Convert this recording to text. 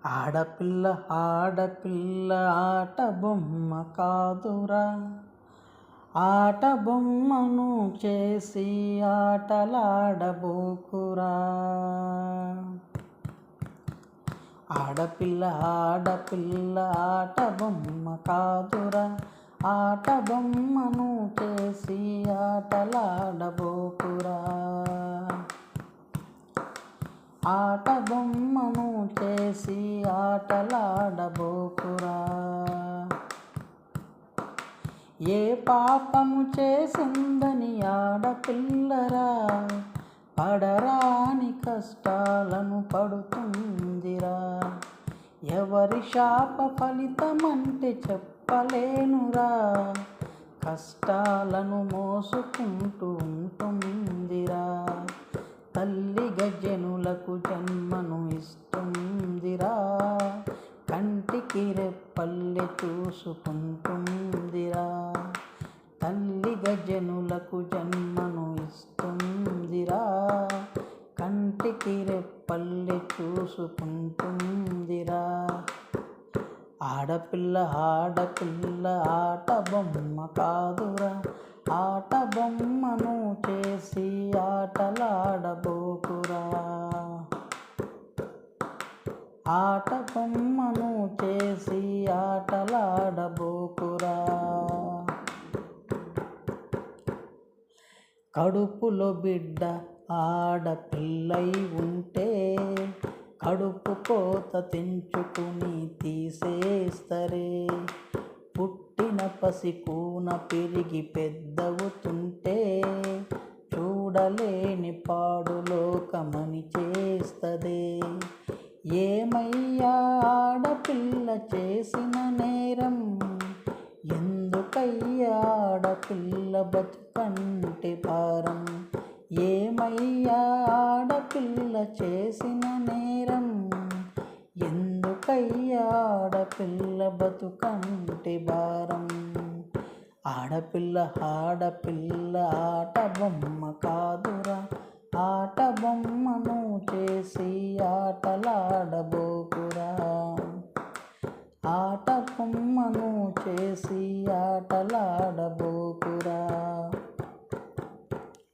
ఆడపిల్ల ఆడపిల్ల ఆట బొమ్మ కాదురా, ఆట బొమ్మను చేసి ఆటలాడబోకురా. ఆడపిల్ల ఆడపిల్ల ఆట బొమ్మ కాదురా, ఆట బొమ్మను చేసి ఆటలాడబోకురా. ఆట బొమ్మను చేసి ఆటలాడబోకురా. ఏ పాపము చేసిందని ఆడపిల్లరా పడరాని కష్టాలను పడుతుందిరా. ఎవరి శాప ఫలితమంటే చెప్పలేనురా, కష్టాలను మోసుకుంటూ ఉంటుందిరా. తల్లి గజనులకు జన్మను ఇస్తుందిరా, కంటికి రెప్పల్లె చూసుకుంటుందిరా. తల్లి గజనులకు జన్మను ఇస్తుందిరా, కంటికి రెప్పల్లె చూసుకుంటుందిరా. ఆడపిల్ల ఆడపిల్ల ఆట బొమ్మ కాదురా, ఆట బొమ్మను చేసి ఆటలాడబోకురా. ఆట బొమ్మను చేసి ఆటలాడబోకురా. కడుపులో బిడ్డ ఆడపిల్లై ఉంటే కడుపు కోత తెంచుకుని తీసేస్తరే. పుట్టిన పసికూన పెరిగి పెద్దవుతుంటే చూడలేని పాడు లోకమని చేస్తదే. ఏమయ్యా ఆడపిల్ల చేసిన నేరం, ఎందుకయ్యా ఆడపిల్ల బతుకంటే భారం. ఏమయ్యా ఆడపిల్ల చేసిన నేరం, ఎందుకయ్యా ఆడపిల్ల బతుకంటే భారం. ఆడపిల్ల ఆడపిల్ల ఆట బొమ్మ కాదురా, ఆట బొమ్మను చేసి ఆటలాడబోకురా. ఆట బొమ్మను చేసి ఆటలాడబోకురా.